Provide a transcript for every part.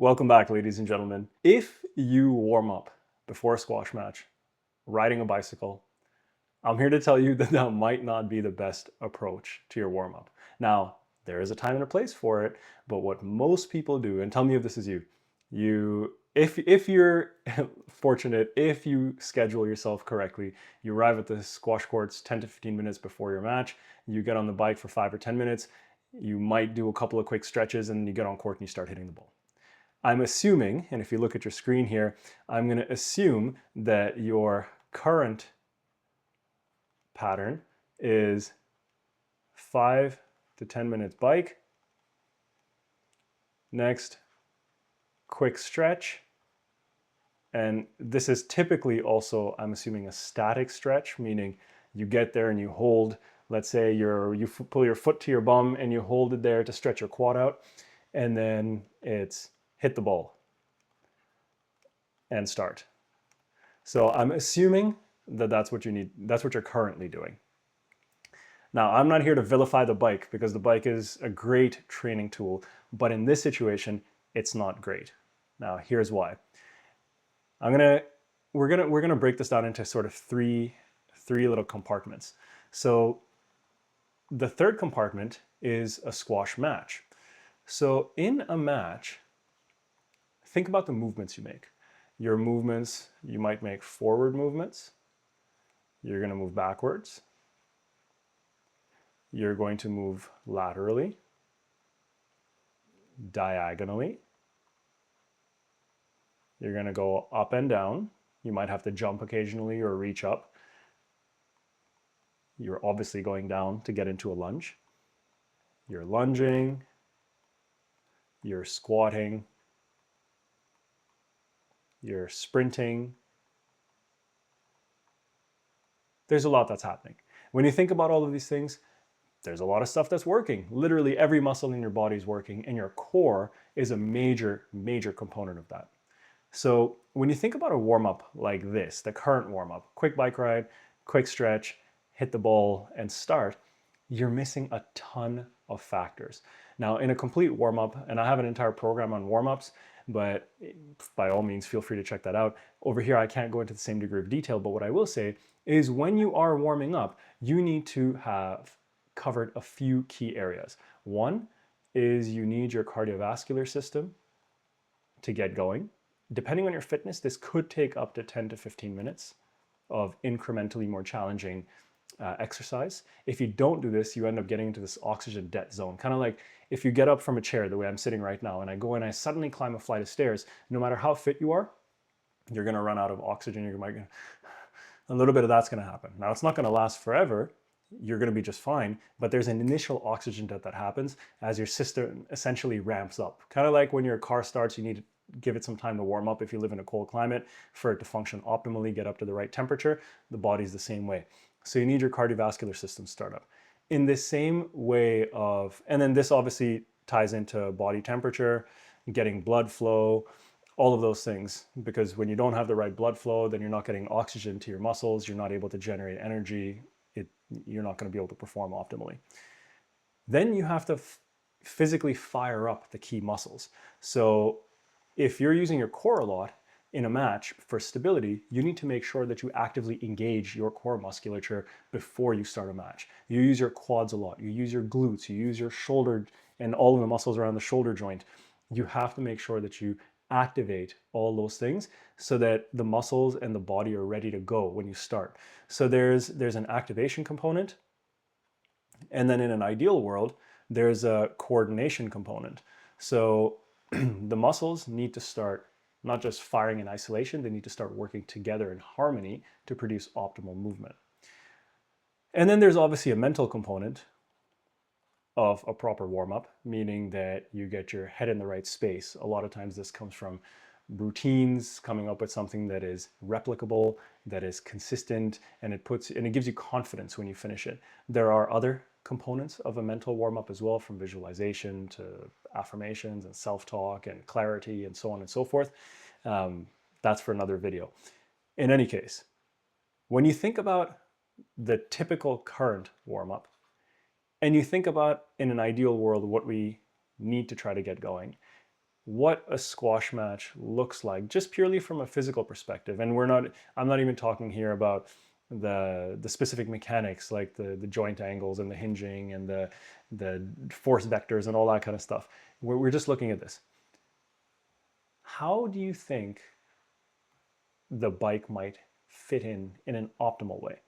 Welcome back, ladies and gentlemen. If you warm up before a squash match, riding a bicycle, I'm here to tell you that that might not be the best approach to your warm up. Now, there is a time and a place for it, but what most people do, and tell me if this is if you're fortunate, if you schedule yourself correctly, you arrive at the squash courts 10 to 15 minutes before your match, you get on the bike for 5 or 10 minutes, you might do a couple of quick stretches, and you get on court and you start hitting the ball. I'm assuming, and if you look at your screen here, I'm going to assume that your current pattern is 5 to 10 minutes bike. Next, quick stretch. And this is typically also, I'm assuming, a static stretch, meaning you get there and you hold, let's say you pull your foot to your bum and you hold it there to stretch your quad out. And then it's hit the ball and start. So I'm assuming that that's what you need, that's what you're currently doing. Now, I'm not here to vilify the bike because the bike is a great training tool, but in this situation, it's not great. Now, here's why. We're gonna break this down into sort of three little compartments. So the third compartment is a squash match. So in a match, think about the movements you make. Your movements, you might make forward movements. You're going to move backwards. You're going to move laterally, diagonally. You're going to go up and down. You might have to jump occasionally or reach up. You're obviously going down to get into a lunge. You're lunging. You're squatting. You're sprinting. There's a lot that's happening. When you think about all of these things, there's a lot of stuff that's working. Literally every muscle in your body is working, and your core is a major, major component of that. So when you think about a warm-up like this, the current warm-up, quick bike ride, quick stretch, hit the ball, and start, you're missing a ton of factors. Now, in a complete warm-up, and I have an entire program on warm-ups, but by all means, feel free to check that out. Over here, I can't go into the same degree of detail, but what I will say is when you are warming up, you need to have covered a few key areas. One is you need your cardiovascular system to get going. Depending on your fitness, this could take up to 10 to 15 minutes of incrementally more challenging exercise. If you don't do this, you end up getting into this oxygen debt zone. Kind of like if you get up from a chair the way I'm sitting right now and I go and I suddenly climb a flight of stairs, no matter how fit you are, you're going to run out of oxygen. A little bit of that's going to happen. Now, it's not going to last forever. You're going to be just fine, but there's an initial oxygen debt that happens as your system essentially ramps up. Kind of like when your car starts, you need to give it some time to warm up if you live in a cold climate for it to function optimally, get up to the right temperature. The body's the same way. So you need your cardiovascular system to start up. In the same way of, and then this obviously ties into body temperature, getting blood flow, all of those things, because when you don't have the right blood flow, then you're not getting oxygen to your muscles, you're not able to generate energy, you're not going to be able to perform optimally. Then you have to physically fire up the key muscles. So if you're using your core a lot in a match for stability, you need to make sure that you actively engage your core musculature before you start a match. You use your quads a lot, you use your glutes, you use your shoulder and all of the muscles around the shoulder joint. You have to make sure that you activate all those things so that the muscles and the body are ready to go when you start. So there's an activation component, and then in an ideal world, there's a coordination component. So the muscles need to start not just firing in isolation, they need to start working together in harmony to produce optimal movement. And then there's obviously a mental component of a proper warm-up, meaning that you get your head in the right space. A lot of times this comes from routines, coming up with something that is replicable, that is consistent, and it gives you confidence when you finish it. There are other components of a mental warm-up as well, from visualization to affirmations and self-talk and clarity and so on and so forth. That's for another video. In any case, when you think about the typical current warm-up, and you think about in an ideal world what we need to try to get going, what a squash match looks like, just purely from a physical perspective. And I'm not even talking here about the specific mechanics like the joint angles and the hinging and the force vectors and all that kind of stuff. We're just looking at this. How do you think the bike might fit in an optimal way?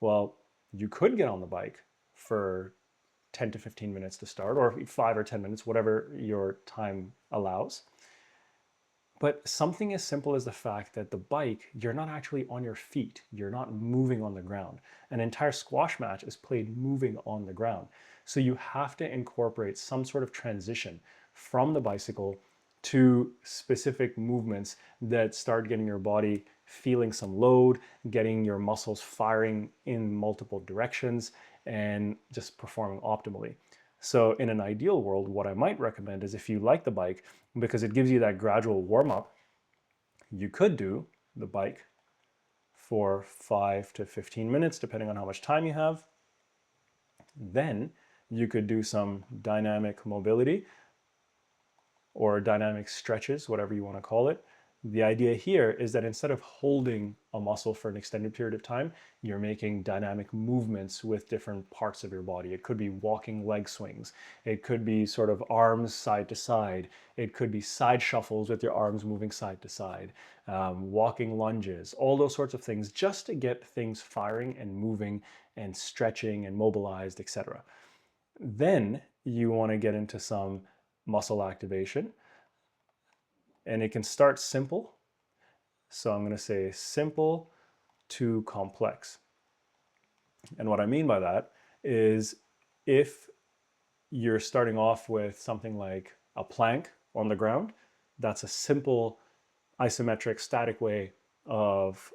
Well, you could get on the bike for 10 to 15 minutes to start, or 5 or 10 minutes, whatever your time allows. But something as simple as the fact that the bike, you're not actually on your feet, you're not moving on the ground. An entire squash match is played moving on the ground. So you have to incorporate some sort of transition from the bicycle to specific movements that start getting your body feeling some load, getting your muscles firing in multiple directions, and just performing optimally. So in an ideal world, what I might recommend is if you like the bike, because it gives you that gradual warm up, you could do the bike for 5 to 15 minutes, depending on how much time you have. Then you could do some dynamic mobility or dynamic stretches, whatever you want to call it. The idea here is that instead of holding a muscle for an extended period of time, you're making dynamic movements with different parts of your body. It could be walking leg swings. It could be sort of arms side to side. It could be side shuffles with your arms moving side to side, walking lunges, all those sorts of things, just to get things firing and moving and stretching and mobilized, etc. Then you want to get into some muscle activation. And it can start simple. So I'm going to say simple to complex. And what I mean by that is if you're starting off with something like a plank on the ground, that's a simple isometric static way of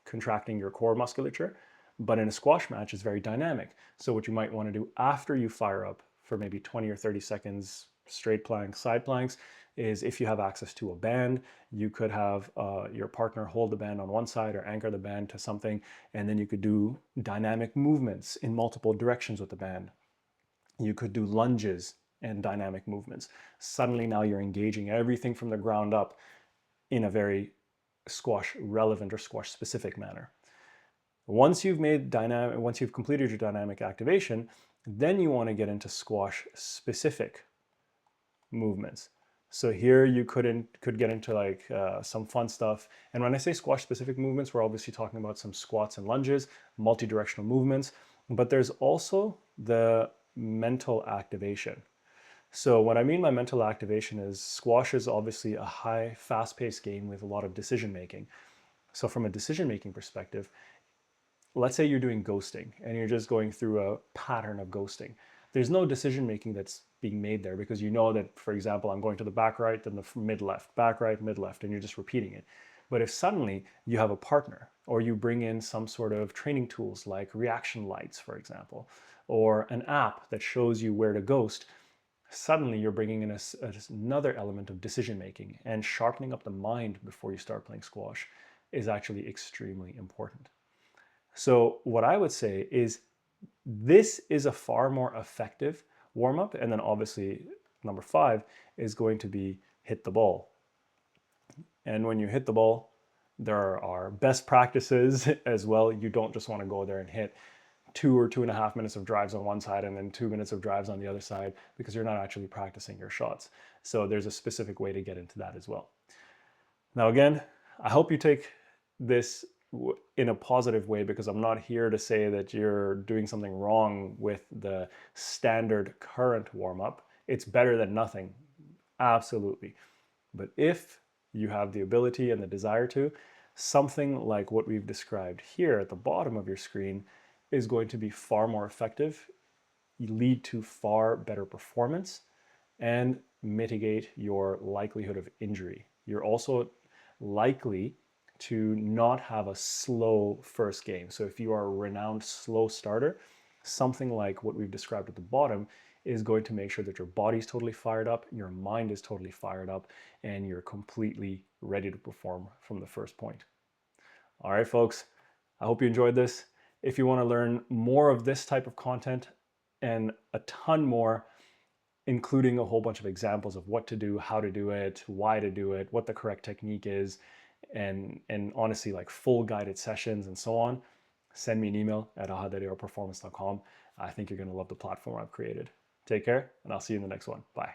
contracting your core musculature. But in a squash match, it's very dynamic. So what you might want to do after you fire up for maybe 20 or 30 seconds, straight planks, side planks, is if you have access to a band, you could have your partner hold the band on one side or anchor the band to something, and then you could do dynamic movements in multiple directions with the band. You could do lunges and dynamic movements. Suddenly now you're engaging everything from the ground up in a very squash relevant or squash specific manner. Once you've completed your dynamic activation, then you want to get into squash specific movements. So here you could get into like some fun stuff. And when I say squash specific movements, we're obviously talking about some squats and lunges, multi-directional movements, but there's also the mental activation. So what I mean by mental activation is squash is obviously a high, fast-paced game with a lot of decision making. So from a decision making perspective, let's say you're doing ghosting and you're just going through a pattern of ghosting. There's no decision making that's being made there because you know that, for example, I'm going to the back right, then the mid left, back right, mid left, and you're just repeating it. But if suddenly you have a partner or you bring in some sort of training tools like reaction lights, for example, or an app that shows you where to ghost, suddenly you're bringing in another element of decision making, and sharpening up the mind before you start playing squash is actually extremely important. So what I would say is this is a far more effective warm up. And then obviously number 5 is going to be hit the ball. And when you hit the ball, there are best practices as well. You don't just want to go there and hit 2 or 2.5 minutes of drives on one side and then 2 minutes of drives on the other side, because you're not actually practicing your shots. So there's a specific way to get into that as well. Now, again, I hope you take this in a positive way, because I'm not here to say that you're doing something wrong with the standard current warm-up. It's better than nothing, absolutely. But if you have the ability and the desire to, something like what we've described here at the bottom of your screen is going to be far more effective, lead to far better performance, and mitigate your likelihood of injury. You're also likely to not have a slow first game. So if you are a renowned slow starter, something like what we've described at the bottom is going to make sure that your body's totally fired up, your mind is totally fired up, and you're completely ready to perform from the first point. All right, folks, I hope you enjoyed this. If you want to learn more of this type of content and a ton more including a whole bunch of examples of what to do, how to do it, why to do it, what the correct technique is, and honestly, like full guided sessions and so on, send me an email at ahadareoperformance.com. I think you're going to love the platform I've created. Take care, and I'll see you in the next one. Bye.